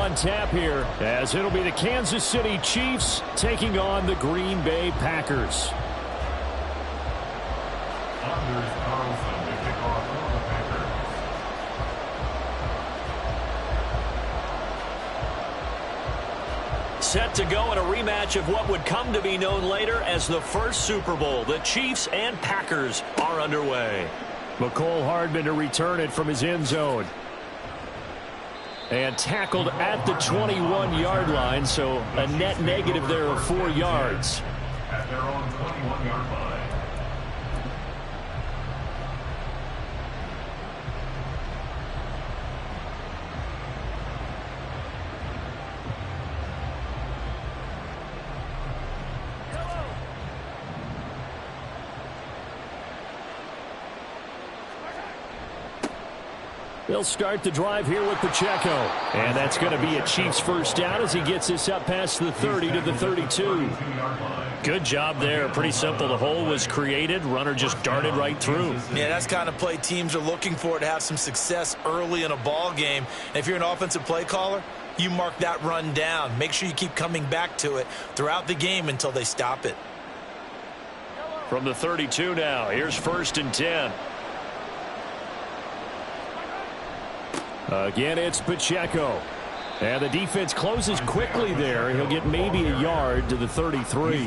on tap here, as it'll be the Kansas City Chiefs taking on the Green Bay Packers. Set to go in a rematch of what would come to be known later as the first Super Bowl. The Chiefs and Packers are underway. Mecole Hardman to return it from his end zone. And tackled at the 21-yard line, so a net negative there of 4 yards. At their own 21-yard line. They'll start the drive here with Pacheco. And that's going to be a Chiefs first down as he gets this up past the 30 to the 32. Good job there. Pretty simple. The hole was created. Runner just darted right through. Yeah, that's kind of play teams are looking for to have some success early in a ball game. And if you're an offensive play caller, you mark that run down. Make sure you keep coming back to it throughout the game until they stop it. From the 32 now, here's 1st and 10. Again, it's Pacheco. And the defense closes quickly there. He'll get maybe a yard to the 33.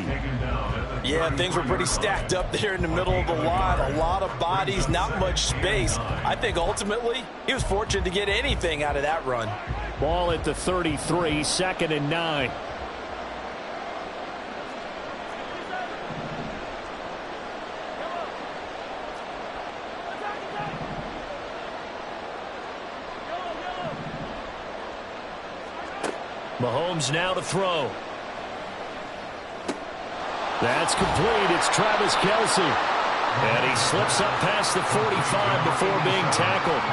Yeah, things were pretty stacked up there in the middle of the line. A lot of bodies, not much space. I think ultimately he was fortunate to get anything out of that run. Ball at the 33, 2nd and 9. Mahomes now to throw. That's complete. It's Travis Kelce. And he slips up past the 45 before being tackled.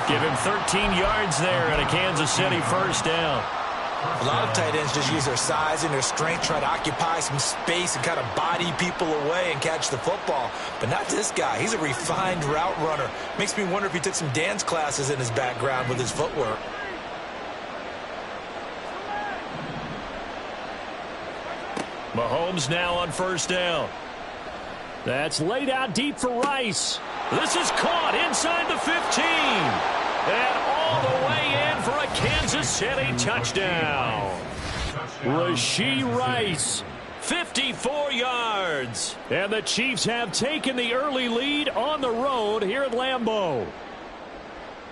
Give him 13 yards there and a Kansas City first down. A lot of tight ends just use their size and their strength, try to occupy some space and kind of body people away and catch the football. But not this guy. He's a refined route runner. Makes me wonder if he took some dance classes in his background with his footwork. Mahomes now on first down. That's laid out deep for Rice. This is caught inside the 15. And all the way in for a Kansas City touchdown. Rashee Rice, 54 yards. And the Chiefs have taken the early lead on the road here at Lambeau.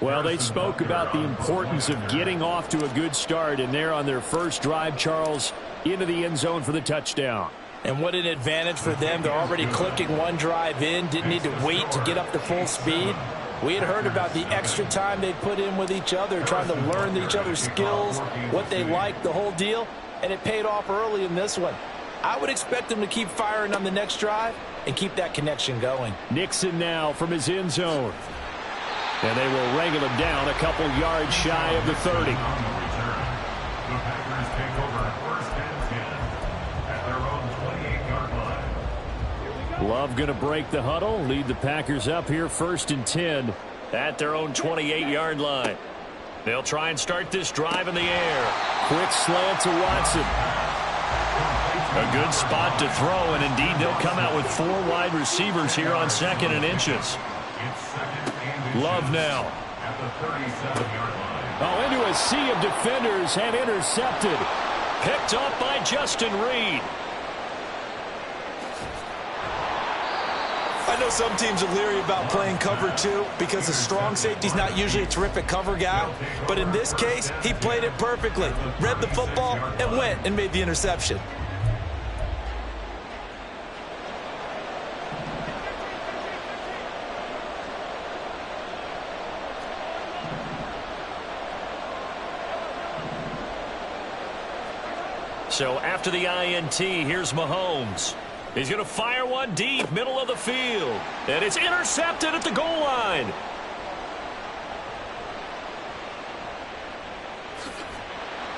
Well, they spoke about the importance of getting off to a good start, and they're on their first drive, Charles, into the end zone for the touchdown. And what an advantage for them. They're already clicking one drive in, didn't need to wait to get up to full speed. We had heard about the extra time they put in with each other, trying to learn each other's skills, what they like, the whole deal, and it paid off early in this one. I would expect them to keep firing on the next drive and keep that connection going. Nixon now from his end zone. And they will wrangle him down a couple yards shy of the 30. Love going to break the huddle, lead the Packers up here 1st and 10 at their own 28-yard line. They'll try and start this drive in the air. Quick slant to Watson. A good spot to throw, and indeed they'll come out with 4 wide receivers here on 2nd and inches. Love now. Oh, into a sea of defenders and intercepted. Picked up by Justin Reed. I know some teams are leery about playing cover 2 because the strong safety's not usually a terrific cover guy. But in this case, he played it perfectly. Read the football and went and made the interception. So after the INT, here's Mahomes. He's going to fire one deep, middle of the field. And it's intercepted at the goal line.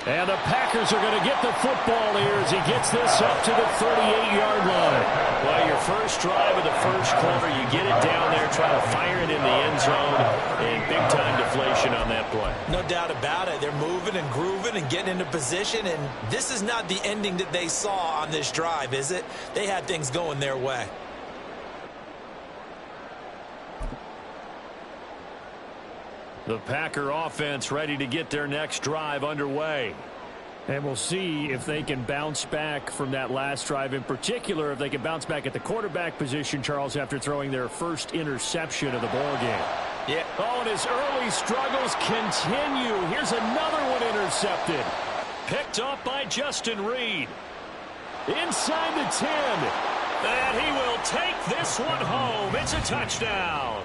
And the Packers are going to get the football here as he gets this up to the 38-yard line. Well, your first drive of the first quarter, you get it down there, try to fire it in the end zone, and big-time deflation on that play. No doubt about it. They're moving and grooving and getting into position, and this is not the ending that they saw on this drive, is it? They had things going their way. The Packer offense ready to get their next drive underway. And we'll see if they can bounce back from that last drive. In particular, if they can bounce back at the quarterback position, Charles, after throwing their first interception of the ballgame. Yeah. Oh, and his early struggles continue. Here's another one intercepted. Picked up by Justin Reed. Inside the 10. And he will take this one home. It's a touchdown.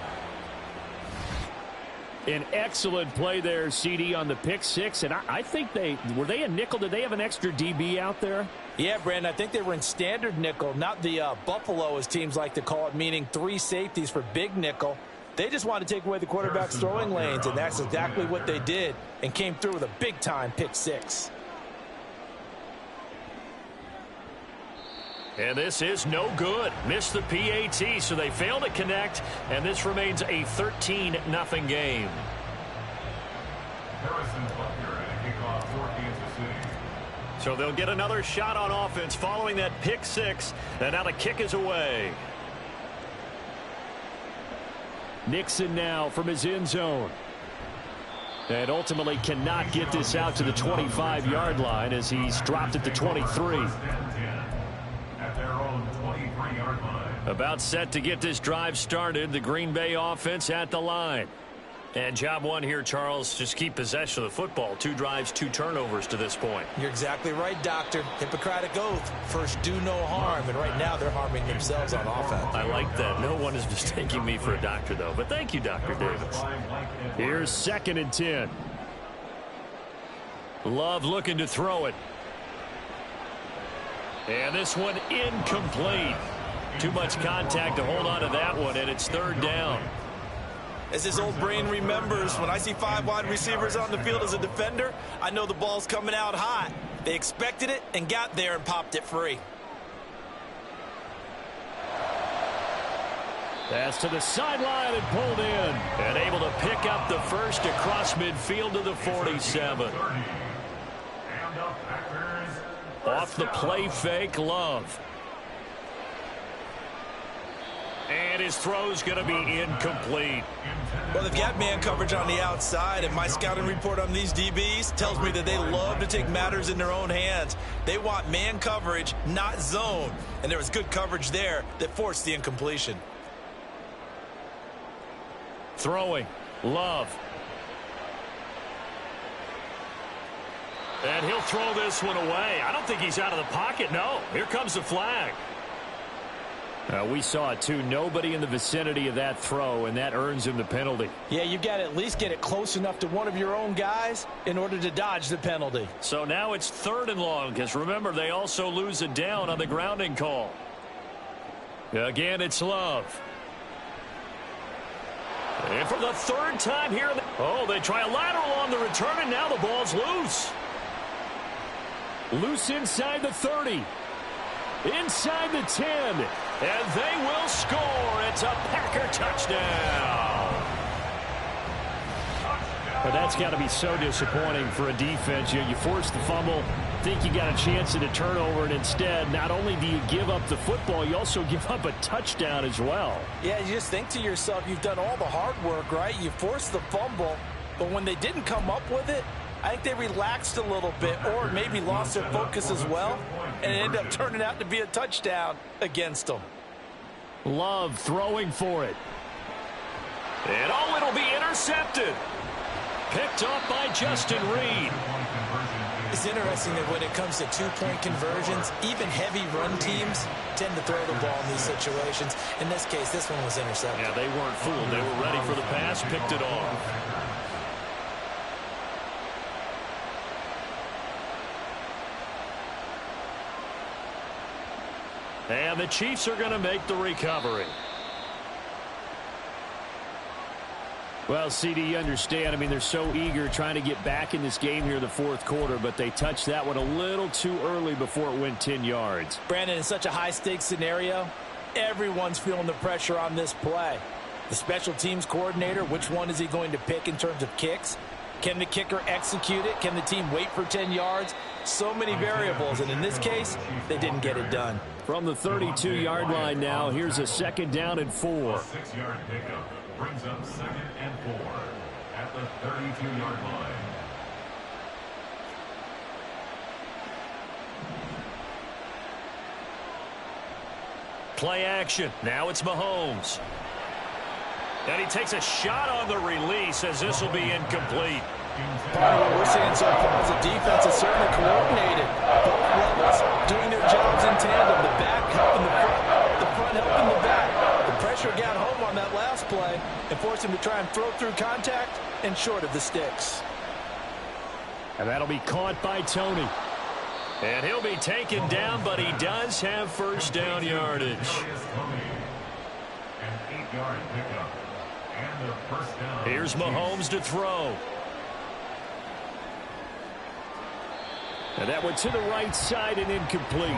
An excellent play there, CD, on the pick six. And I think were they a nickel? Did they have an extra DB out there? Yeah, Brandon, I think they were in standard nickel, not the Buffalo, as teams like to call it, meaning 3 safeties for big nickel. They just wanted to take away the quarterback's throwing lanes, and that's exactly what they did and came through with a big-time pick six. And this is no good. Missed the PAT, so they fail to connect, and this remains a 13-0 game. Harrison Butker at a kickoff for Kansas City. So they'll get another shot on offense following that pick six, and now the kick is away. Nixon now from his end zone. And ultimately cannot get this out to the 25-yard line as he's dropped at the 23. At their own 23-yard line. About set to get this drive started. The Green Bay offense at the line. And job one here, Charles, just keep possession of the football. 2 drives, 2 turnovers to this point. You're exactly right, Doctor. Hippocratic oath. First, do no harm. And right now, they're harming themselves on offense. I like that. No one is mistaking me for a doctor, though. But thank you, Dr. Davis. Here's 2nd and 10. Love looking to throw it. And this one incomplete. Too much contact to hold on to that one, and it's 3rd down. As his old brain remembers, when I see 5 wide receivers on the field as a defender, I know the ball's coming out hot. They expected it and got there and popped it free. Pass to the sideline and pulled in. And able to pick up the first across midfield to the 47. Off the play fake, Love. And his throw's going to be incomplete. Well, they've got man coverage on the outside, and my scouting report on these DBs tells me that they love to take matters in their own hands. They want man coverage, not zone. And there was good coverage there that forced the incompletion. Throwing, Love. And he'll throw this one away. I don't think he's out of the pocket, no. Here comes the flag. We saw it, too. Nobody in the vicinity of that throw, and that earns him the penalty. Yeah, you got to at least get it close enough to one of your own guys in order to dodge the penalty. So now it's 3rd and long, because remember, they also lose a down on the grounding call. Again, it's Love. And for the 3rd time here. Oh, they try a lateral on the return, and now the ball's loose. Loose inside the 30. Inside the 10. And they will score. It's a Packer touchdown. But that's got to be so disappointing for a defense. You force the fumble, think you got a chance at a turnover, and instead, not only do you give up the football, you also give up a touchdown as well. Yeah, you just think to yourself, you've done all the hard work, right? You forced the fumble, but when they didn't come up with it, I think they relaxed a little bit or maybe lost their focus as well, and it ended up turning out to be a touchdown against them. Love throwing for it. And oh, it'll be intercepted. Picked up by Justin Reed. It's interesting that when it comes to 2-point conversions, even heavy run teams tend to throw the ball in these situations. In this case, this one was intercepted. Yeah, they weren't fooled. They were ready for the pass, picked it off. And the Chiefs are going to make the recovery. Well, CD, you understand. I mean, they're so eager trying to get back in this game here in the fourth quarter, but they touched that one a little too early before it went 10 yards. Brandon, in such a high-stakes scenario, everyone's feeling the pressure on this play. The special teams coordinator, which one is he going to pick in terms of kicks? Can the kicker execute it? Can the team wait for 10 yards? So many variables, and in this case, they didn't get it done. From the 32-yard line now, here's a 2nd down and 4. 6-yard pickup brings up 2nd and 4 at the 32-yard line. Play action. Now it's Mahomes. And he takes a shot on the release as this will be incomplete. Part of what we're seeing so far is the defense is certainly coordinated. Both levels doing their jobs in tandem. The back helping the front helping the back. The pressure got home on that last play and forced him to try and throw through contact and short of the sticks. And that'll be caught by Tony. And he'll be taken down, but he does have first down yardage. An 8-yard pickup and the first down. Here's Mahomes to throw. And that went to the right side and incomplete.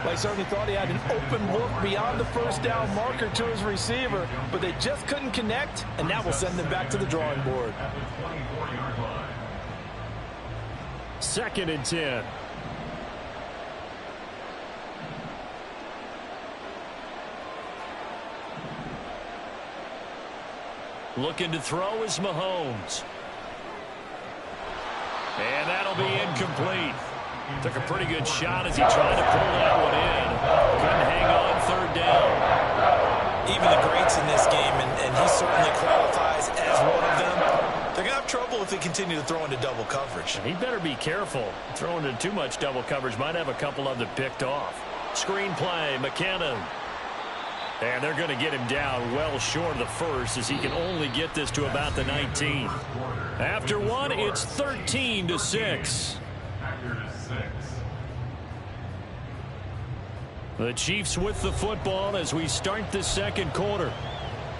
They certainly thought he had an open look beyond the first down marker to his receiver, but they just couldn't connect, and that will send them back to the drawing board. At the 24-yard line. 2nd and 10. Looking to throw is Mahomes. And that'll be incomplete. Took a pretty good shot as he tried to pull that one in. Couldn't hang on 3rd down. Even the greats in this game, and he certainly qualifies as one of them, they're going to have trouble if they continue to throw into double coverage. He better be careful. Throwing into too much double coverage might have a couple of them picked off. Screen play, McKinnon. And they're going to get him down well short of the first as he can only get this to about the 19. After one, it's 13-6. The Chiefs with the football as we start the 2nd quarter,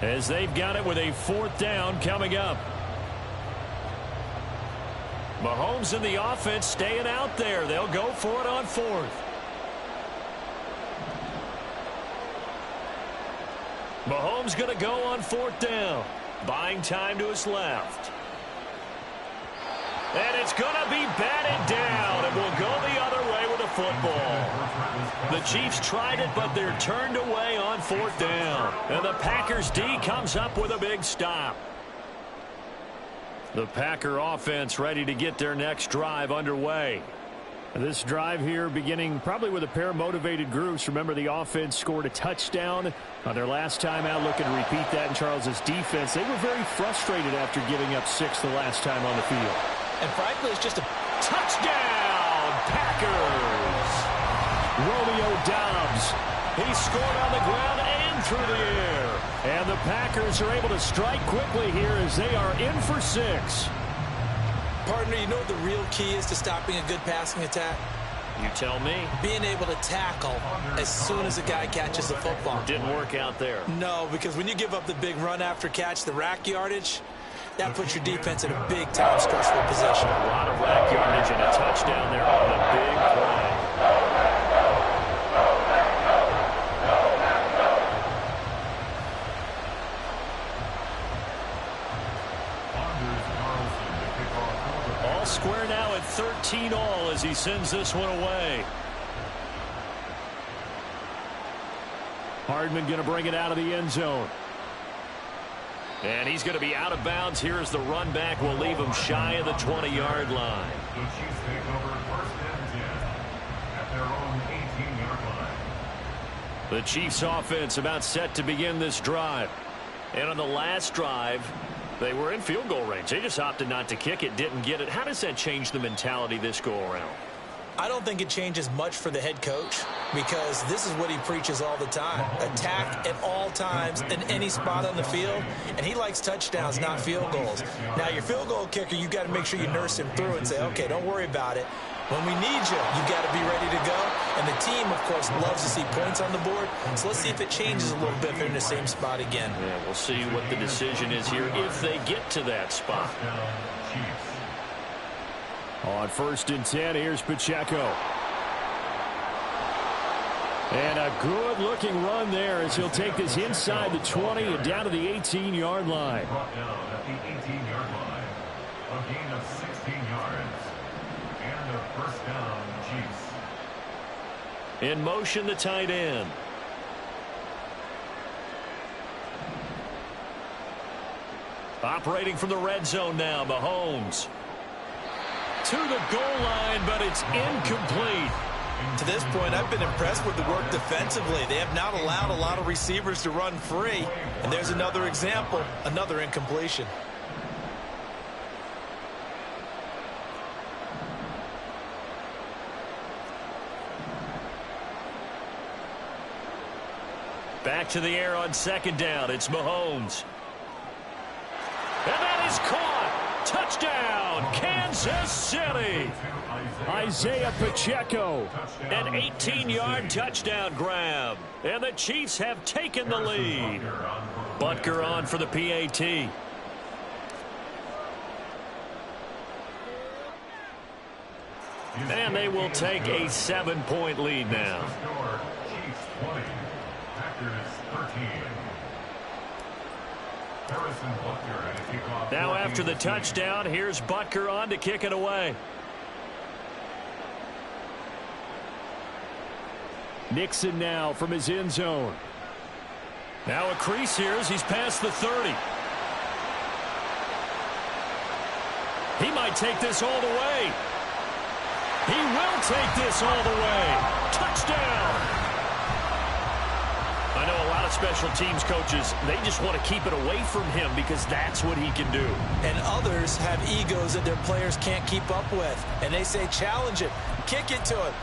as they've got it with a 4th down coming up. Mahomes and the offense staying out there. They'll go for it on 4th. Mahomes going to go on 4th down. Buying time to his left. And it's going to be batted down, and will go the other way with the football. The Chiefs tried it, but they're turned away on 4th down. And the Packers D comes up with a big stop. The Packer offense ready to get their next drive underway. This drive here beginning probably with a pair of motivated groups. Remember, the offense scored a touchdown on their last time out. Looking to repeat that in Charles's defense. They were very frustrated after giving up 6 the last time on the field. And frankly, it's just a touchdown, Packers. Romeo Doubs. He scored on the ground and through the air. And the Packers are able to strike quickly here as they are in for 6. Partner, you know what the real key is to stopping a good passing attack? You tell me. Being able to tackle as soon as a guy catches the football. Didn't work out there. No, because when you give up the big run after catch, the rack yardage, that puts your defense in a big-time stressful position. A lot of rack yardage and a touchdown there on a big play. All square now at 13-all as he sends this one away. Hardman going to bring it out of the end zone. And he's going to be out of bounds here as the run back will leave him shy of the 20-yard line. The Chiefs take over 1st and 10 at their own 18-yard line. The Chiefs offense about set to begin this drive. And on the last drive, they were in field goal range. They just opted not to kick it, didn't get it. How does that change the mentality this go around? I don't think it changes much for the head coach because this is what he preaches all the time. Attack at all times in any spot on the field, and he likes touchdowns, not field goals. Now, your field goal kicker, you got to make sure you nurse him through and say, okay, don't worry about it. When we need you, you got to be ready to go. And the team, of course, loves to see points on the board. So let's see if it changes a little bit if they're in the same spot again. Yeah, we'll see what the decision is here if they get to that spot. On 1st and 10, here's Pacheco. And a good-looking run there as he'll take this inside the 20 and down to the 18-yard line. Brought down at the 18-yard line. A gain of 16 yards. And a first down, Chiefs. In motion, the tight end. Operating from the red zone now, Mahomes. To the goal line, but it's incomplete. To this point, I've been impressed with the work defensively. They have not allowed a lot of receivers to run free. And there's another example, another incompletion. Back to the air on 2nd down. It's Mahomes. And that is caught. Touchdown, Kansas City. Isaiah Pacheco. An 18-yard touchdown grab. And the Chiefs have taken the lead. Butker on for the PAT. And they will take a 7-point lead now. Chiefs 20, Packers 13. Harrison Butker at a kickoff. Now after the touchdown, here's Butker on to kick it away. Nixon now from his end zone. Now a crease here as he's past the 30. He might take this all the way. He will take this all the way. Touchdown! I know a lot of special teams coaches, they just want to keep it away from him because that's what he can do. And others have egos that their players can't keep up with. And they say, challenge him, kick it to him.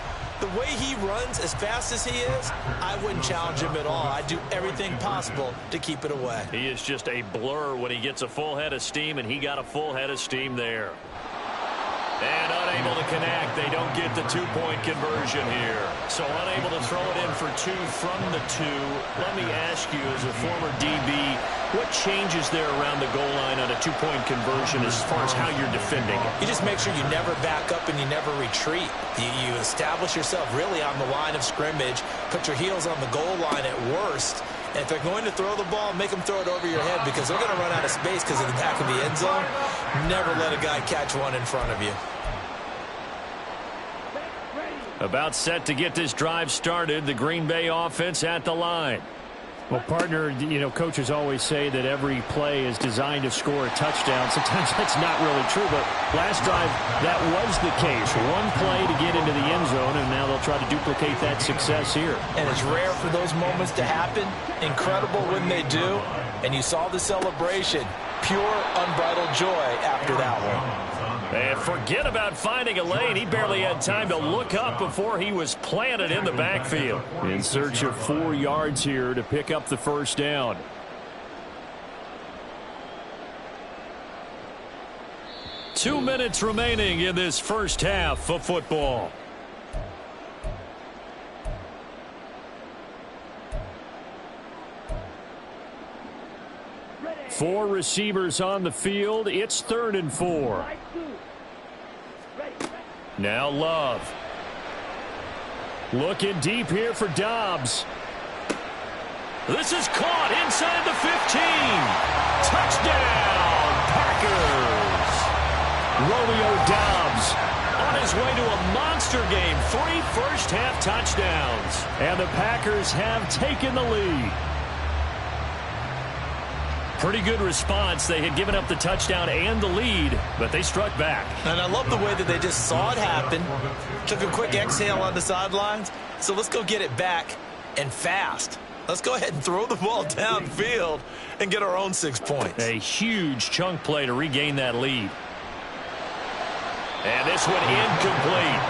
The way he runs as fast as he is, I wouldn't challenge him at all. I'd do everything possible to keep it away. He is just a blur when he gets a full head of steam, and he got a full head of steam there. And unable to connect. They don't get the 2-point conversion here. So unable to throw it in for 2 from the 2. Let me ask you, as a former DB, what changes there around the goal line on a 2-point conversion as far as how you're defending it? You just make sure you never back up and you never retreat. You establish yourself really on the line of scrimmage, put your heels on the goal line at worst. And if they're going to throw the ball, make them throw it over your head because they're going to run out of space because of the back of the end zone. Never let a guy catch one in front of you. About set to get this drive started, the Green Bay offense at the line. Well, partner, you know, coaches always say that every play is designed to score a touchdown. Sometimes that's not really true, but last drive, that was the case. One play to get into the end zone, and now they'll try to duplicate that success here. And it's rare for those moments to happen. Incredible when they do. And you saw the celebration. Pure, unbridled joy after that one. And forget about finding a lane. He barely had time to look up before he was planted in the backfield. In search of 4 yards here to pick up the first down. Two minutes remaining in this first half of football. Four receivers on the field. It's 3rd and 4. Now Love. Looking deep here for Dobbs. This is caught inside the 15. Touchdown, Packers. Romeo Dobbs on his way to a monster game. 3 first-half touchdowns. And the Packers have taken the lead. Pretty good response. They had given up the touchdown and the lead, but they struck back. And I love the way that they just saw it happen, took a quick exhale on the sidelines. So let's go get it back and fast. Let's go ahead and throw the ball downfield and get our own 6 points. A huge chunk play to regain that lead. And this one incomplete.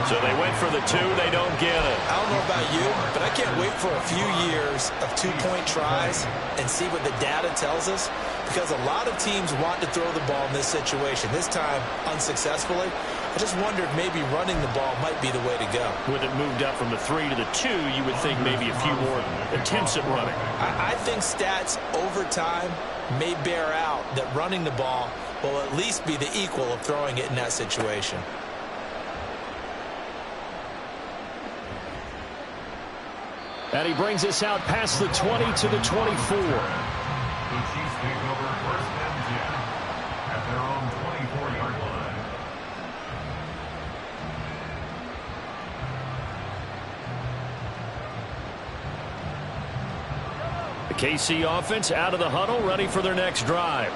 So they went for the 2. They don't get it. I don't know about you, but I can't wait for a few years of two-point tries and see what the data tells us, because a lot of teams want to throw the ball in this situation. This time, unsuccessfully. I just wonder if maybe running the ball might be the way to go. With it moved up from the 3 to the 2, you would think maybe a few more attempts at running. I think stats over time may bear out that running the ball will at least be the equal of throwing it in that situation. And he brings us out past the 20 to the 24. The Chiefs take over 1st and 10 at their own 24-yard line. The KC offense out of the huddle, ready for their next drive.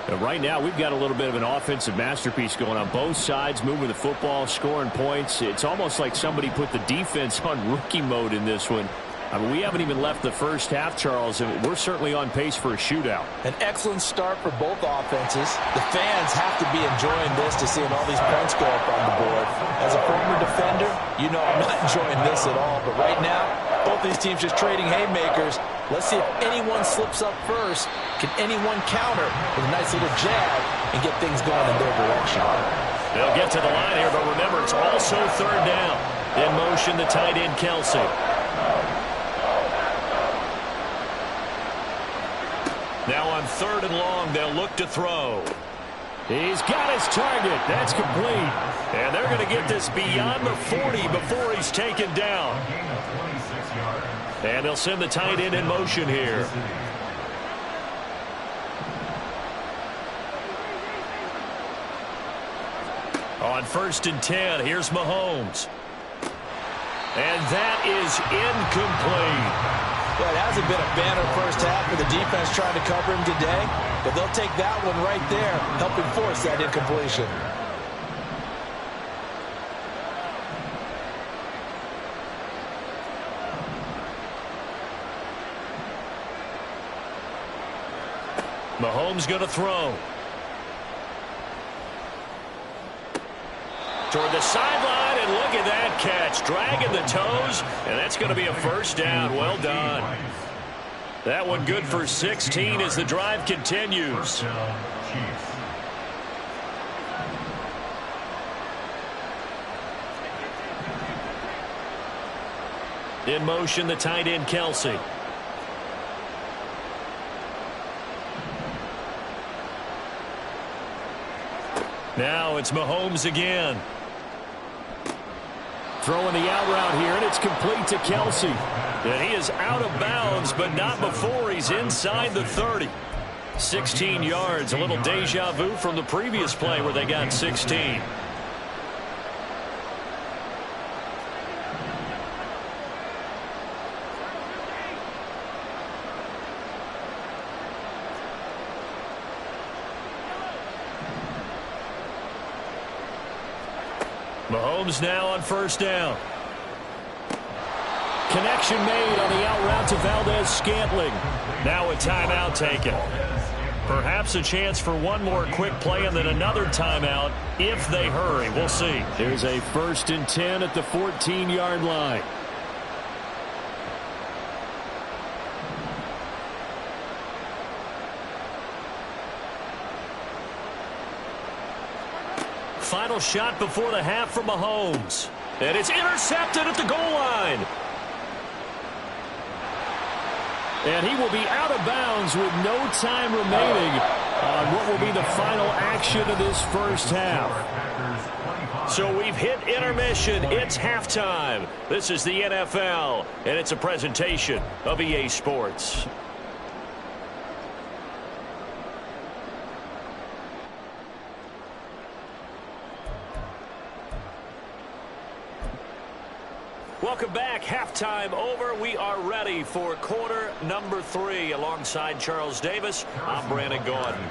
And right now, we've got a little bit of an offensive masterpiece going on both sides, moving the football, scoring points. It's almost like somebody put the defense on rookie mode in this one. I mean, we haven't even left the first half, Charles, and we're certainly on pace for a shootout. An excellent start for both offenses. The fans have to be enjoying this to seeing all these points go up on the board. As a former defender, you know I'm not enjoying this at all. But right now, both these teams just trading haymakers. Let's see if anyone slips up first. Can anyone counter with a nice little jab and get things going in their direction? They'll get to the line here, but remember, it's also 3rd down. In motion, the tight end, Kelsey. Now on 3rd and long, they'll look to throw. He's got his target. That's complete. And they're going to get this beyond the 40 before he's taken down. Gain of 26 yards. And they'll send the tight end in motion here. On 1st and 10, here's Mahomes. And that is incomplete. Well, it hasn't been a banner first half for the defense trying to cover him today, but they'll take that one right there, helping force that incompletion. Mahomes going to throw. Toward the sideline, and look at that catch. Dragging the toes, and that's going to be a 1st down. Well done. That one good for 16 as the drive continues. Chiefs. In motion, the tight end, Kelsey. Now it's Mahomes again. Throwing the out route here, and it's complete to Kelsey. And he is out of bounds, but not before he's inside the 30. 16 yards, a little deja vu from the previous play where they got 16. Mahomes now on 1st down. Connection made on the out route to Valdez-Scantling. Now a timeout taken. Perhaps a chance for one more quick play and then another timeout if they hurry. We'll see. Here's a 1st and 10 at the 14-yard line. Final shot before the half from Mahomes. And it's intercepted at the goal line. And he will be out of bounds with no time remaining on what will be the final action of this first half. So we've hit intermission. It's halftime. This is the NFL, and it's a presentation of EA Sports. Welcome back. Halftime over. We are ready for quarter number 3. Alongside Charles Davis, I'm Brandon Gordon.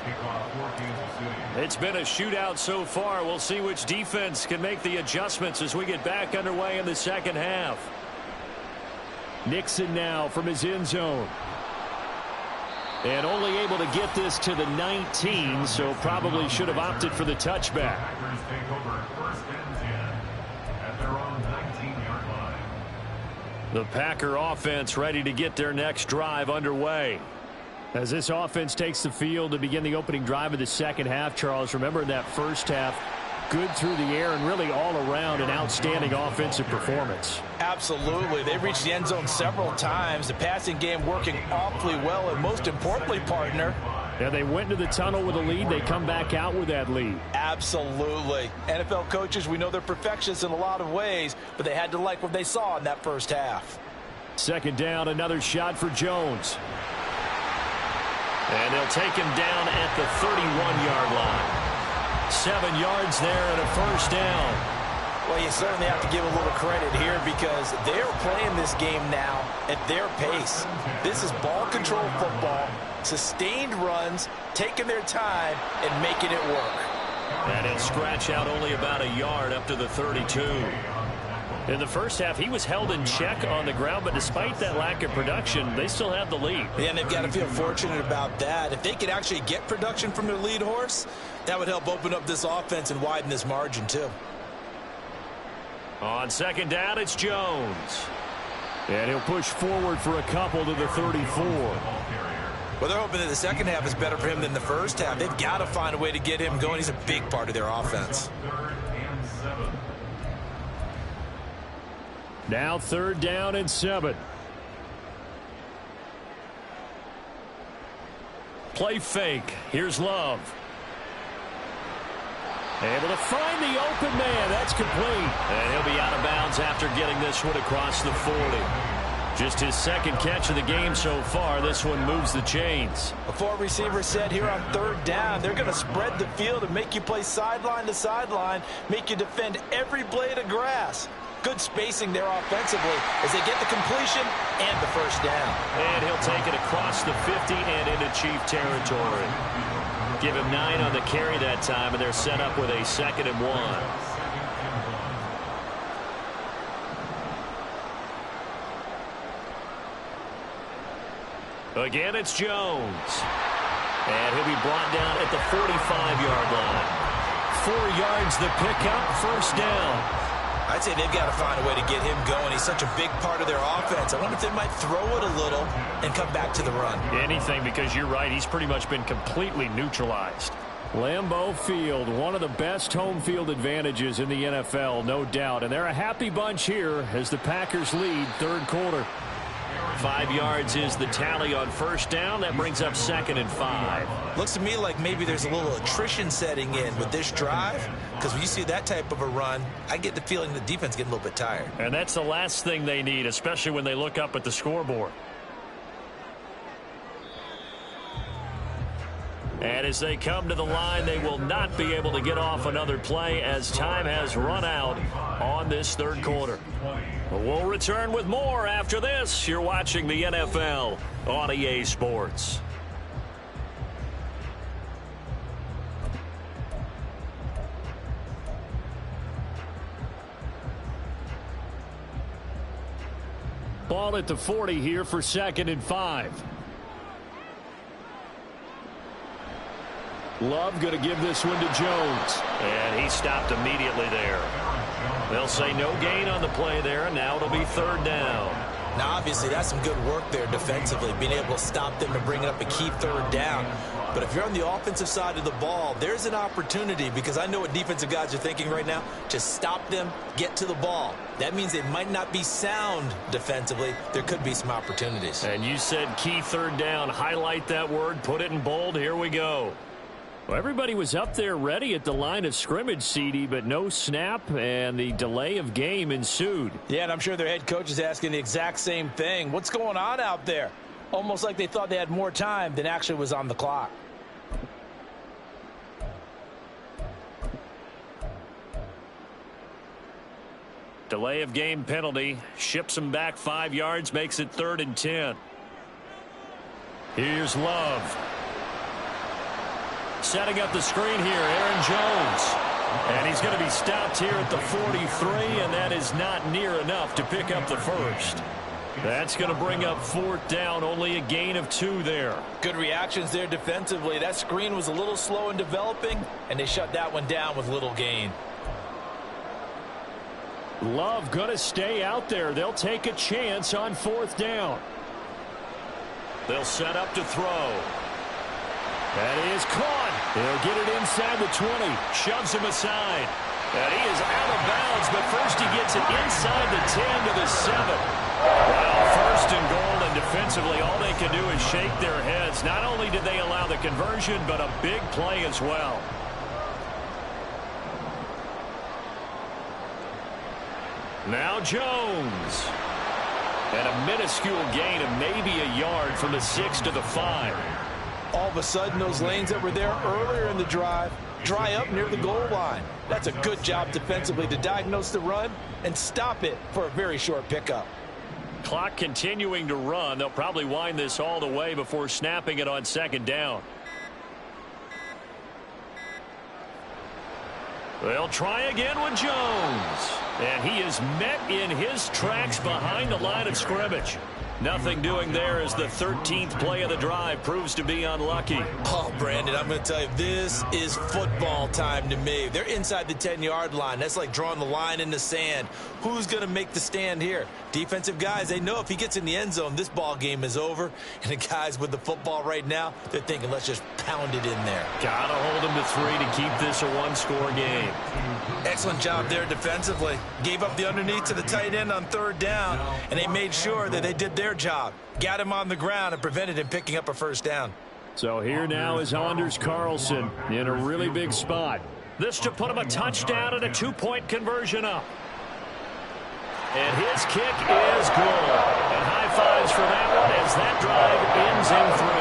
It's been a shootout so far. We'll see which defense can make the adjustments as we get back underway in the second half. Nixon now from his end zone. And only able to get this to the 19, so probably should have opted for the touchback. Packers take over first and 10 at their own 19-yard line. The Packer offense ready to get their next drive underway. As this offense takes the field to begin the opening drive of the second half, Charles, remember in that first half, good through the air and really all around an outstanding offensive performance. Absolutely. They reached the end zone several times. The passing game working awfully well, and most importantly, partner, yeah, they went into the tunnel with a lead. They come back out with that lead. Absolutely. NFL coaches, we know they're perfectionists in a lot of ways, but they had to like what they saw in that first half. Second down, another shot for Jones. And they'll take him down at the 31-yard line. 7 yards there and a first down. Well, you certainly have to give a little credit here because they're playing this game now at their pace. This is ball control football, sustained runs, taking their time and making it work. And he'll scratch out only about a yard up to the 32. In the first half, he was held in check on the ground, but despite that lack of production, they still have the lead. Yeah, and they've got to feel fortunate about that. If they could actually get production from their lead horse, that would help open up this offense and widen this margin, too. On second down, it's Jones. And he'll push forward for a couple to the 34. Well, they're hoping that the second half is better for him than the first half. They've got to find a way to get him going. He's a big part of their offense. Now 3rd down and 7. Play fake. Here's Love. Able to find the open man. That's complete. And he'll be out of bounds after getting this one across the 40. Just his second catch of the game so far. This one moves the chains. A 4 receiver said here on 3rd down, they're going to spread the field and make you play sideline to sideline, make you defend every blade of grass. Good spacing there offensively as they get the completion and the first down. And he'll take it across the 50 and into Chief territory. Give him 9 on the carry that time, and they're set up with a 2nd and 1. Again, it's Jones. And he'll be brought down at the 45-yard line. 4 yards the pickup, first down. I'd say they've got to find a way to get him going. He's such a big part of their offense. I wonder if they might throw it a little and come back to the run. Anything, because you're right. He's pretty much been completely neutralized. Lambeau Field, one of the best home field advantages in the NFL, no doubt. And they're a happy bunch here as the Packers lead 3rd quarter. 5 yards is the tally on first down. That brings up 2nd and 5. Looks to me like maybe there's a little attrition setting in with this drive, because when you see that type of a run, I get the feeling the defense getting a little bit tired. And that's the last thing they need, especially when they look up at the scoreboard. And as they come to the line, they will not be able to get off another play as time has run out on this 3rd quarter. We'll return with more after this. You're watching the NFL on EA Sports. Ball at the 40 here for 2nd and 5. Love going to give this one to Jones. And he stopped immediately there. They'll say no gain on the play there, and now it'll be 3rd down. Now, obviously, that's some good work there defensively, being able to stop them and bring up a key 3rd down. But if you're on the offensive side of the ball, there's an opportunity, because I know what defensive guys are thinking right now. Just stop them, get to the ball. That means they might not be sound defensively. There could be some opportunities. And you said key 3rd down. Highlight that word, put it in bold. Here we go. Well, everybody was up there ready at the line of scrimmage, CD, but no snap, and the delay of game ensued. Yeah, and I'm sure their head coach is asking the exact same thing. What's going on out there? Almost like they thought they had more time than actually was on the clock. Delay of game penalty. Ships them back 5 yards, makes it 3rd and 10. Here's Love. Setting up the screen here, Aaron Jones. And he's going to be stopped here at the 43, and that is not near enough to pick up the first. That's going to bring up 4th down, only a gain of 2 there. Good reactions there defensively. That screen was a little slow in developing, and they shut that one down with little gain. Love going to stay out there. They'll take a chance on 4th down. They'll set up to throw. That is caught. He'll get it inside the 20. Shoves him aside. And he is out of bounds, but first he gets it inside the 10 to the 7. Well, 1st and goal, and defensively all they can do is shake their heads. Not only did they allow the conversion, but a big play as well. Now Jones. And a minuscule gain of maybe a yard from the 6 to the 5. All of a sudden, those lanes that were there earlier in the drive dry up near the goal line. That's a good job defensively to diagnose the run and stop it for a very short pickup. Clock continuing to run. They'll probably wind this all the way before snapping it on 2nd down. They'll try again with Jones. And he is met in his tracks behind the line of scrimmage. Nothing doing there as the 13th play of the drive proves to be unlucky. Oh, Brandon, I'm going to tell you, this is football time to me. They're inside the 10-yard line. That's like drawing the line in the sand. Who's going to make the stand here? Defensive guys, they know if he gets in the end zone, this ball game is over. And the guys with the football right now, they're thinking, let's just pound it in there. Got to hold him to 3 to keep this a one-score game. Excellent job there defensively. Gave up the underneath to the tight end on 3rd down, and they made sure that they did their job. Got him on the ground and prevented him picking up a 1st down. So here now is Anders Carlson in a really big spot. This to put him a touchdown and a 2-point conversion up. And his kick is good. And high fives for that one as that drive ends in 3.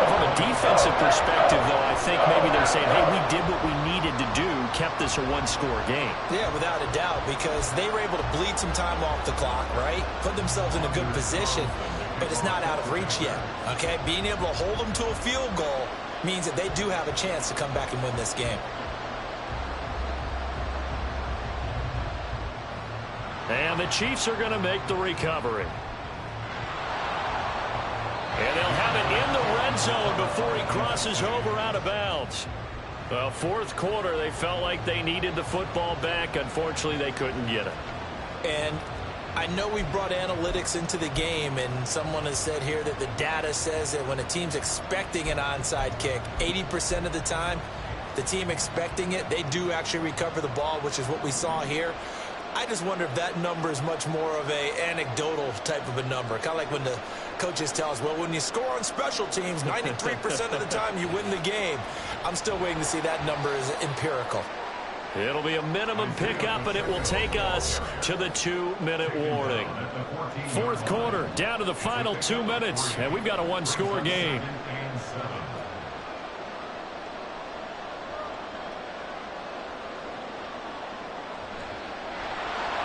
From a defensive perspective, though, I think maybe they're saying, hey, we did what we needed to do, kept this a one-score game. Yeah, without a doubt, because they were able to bleed some time off the clock, right? Put themselves in a good position, but it's not out of reach yet, okay? Being able to hold them to a field goal means that they do have a chance to come back and win this game. And the Chiefs are going to make the recovery. And they'll have it in the red zone before he crosses over out of bounds. Well, 4th quarter, they felt like they needed the football back. Unfortunately, they couldn't get it. And I know we brought analytics into the game, and someone has said here that the data says that when a team's expecting an onside kick, 80% of the time, the team expecting it, they do actually recover the ball, which is what we saw here. I just wonder if that number is much more of a anecdotal type of a number. Kind of like when the coaches tell us, well, when you score on special teams, 93% of the time you win the game. I'm still waiting to see that number is empirical. It'll be a minimum pickup, and it will take us to the 2-minute warning. 4th quarter, down to the final 2 minutes, and we've got a one-score game.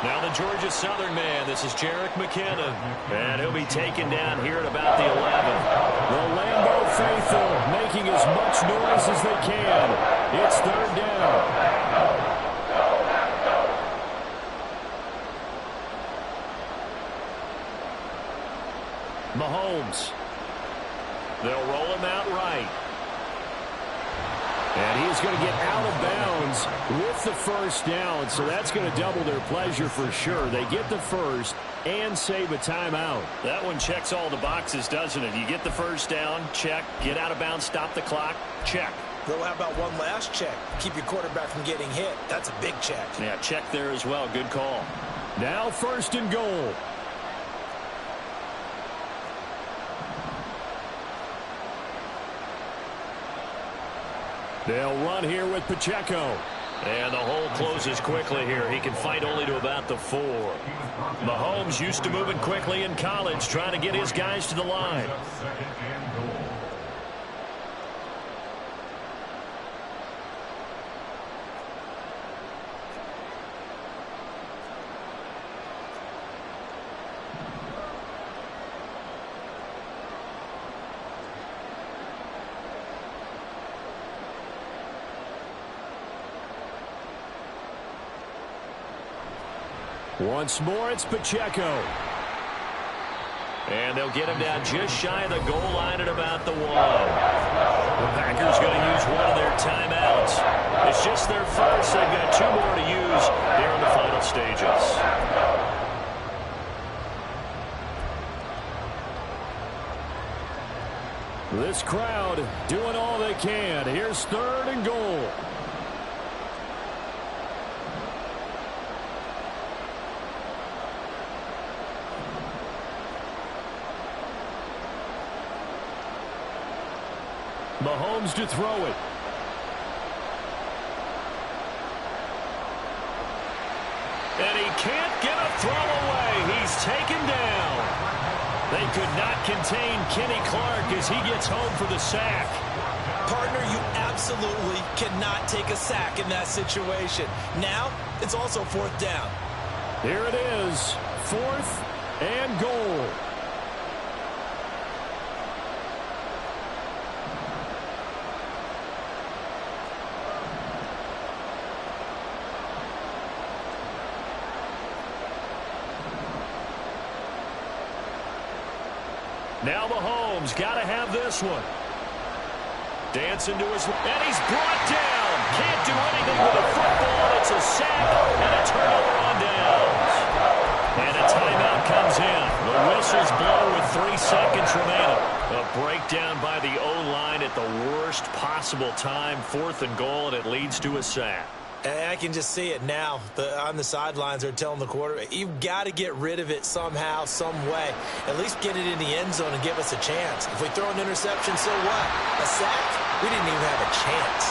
Now the Georgia Southern man, this is Jerick McKinnon. And he'll be taken down here at about the 11. The Lambeau faithful making as much noise as they can. It's 3rd down. Mahomes. They'll roll him out right. And he's going to get out of bounds with the 1st down, so that's going to double their pleasure for sure. They get the 1st and save a timeout. That one checks all the boxes, doesn't it? You get the 1st down, check. Get out of bounds, stop the clock, check. Well, how about one last check? Keep your quarterback from getting hit. That's a big check. Yeah, check there as well. Good call. Now 1st and goal. They'll run here with Pacheco. And the hole closes quickly here. He can fight only to about the 4. Mahomes used to moving quickly in college, trying to get his guys to the line. Once more, it's Pacheco. And they'll get him down just shy of the goal line at about the 1. The Packers going to use one of their timeouts. It's just their first. They've got 2 more to use here in the final stages. This crowd doing all they can. Here's 3rd and goal. Mahomes to throw it. And he can't get a throw away. He's taken down. They could not contain Kenny Clark as he gets home for the sack. Partner, you absolutely cannot take a sack in that situation. Now, it's also 4th down. Here it is, 4th and goal. Now Mahomes got to have this one. Dancing to his... And he's brought down. Can't do anything with the football. It's a sack and a turnover on downs. And a timeout comes in. The whistles blow with 3 seconds remaining. A breakdown by the O-line at the worst possible time. 4th and goal, and it leads to a sack. And I can just see it now. On the sidelines, they're telling the quarterback, you've got to get rid of it somehow, some way. At least get it in the end zone and give us a chance. If we throw an interception, so what? A sack? We didn't even have a chance.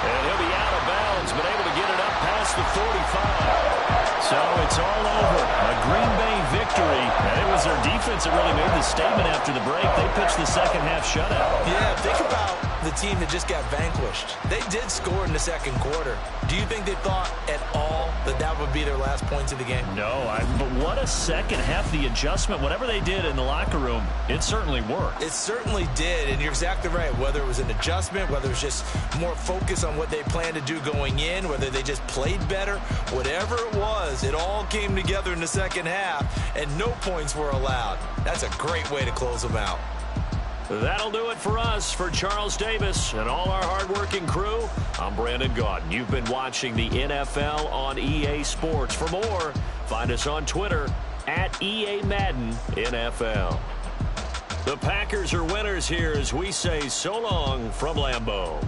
And he'll be out of bounds, but able to get it up past the 45. So it's all over. A Green Bay victory. And it was their defense that really made the statement after the break. They pitched the second half shutout. Yeah, think about the team that just got vanquished. They did score in the 2nd quarter. Do you think they thought at all that that would be their last points of the game? No, but what a second half. The adjustment, whatever they did in the locker room, it certainly worked. It certainly did, and you're exactly right. Whether it was an adjustment, whether it was just more focus on what they planned to do going in, whether they just played better, whatever it was, it all came together in the 2nd half, and no points were allowed. That's a great way to close them out. That'll do it for us. For Charles Davis and all our hardworking crew, I'm Brandon Gaudin. You've been watching the NFL on EA Sports. For more, find us on Twitter at EA Madden NFL. The Packers are winners here as we say so long from Lambeau.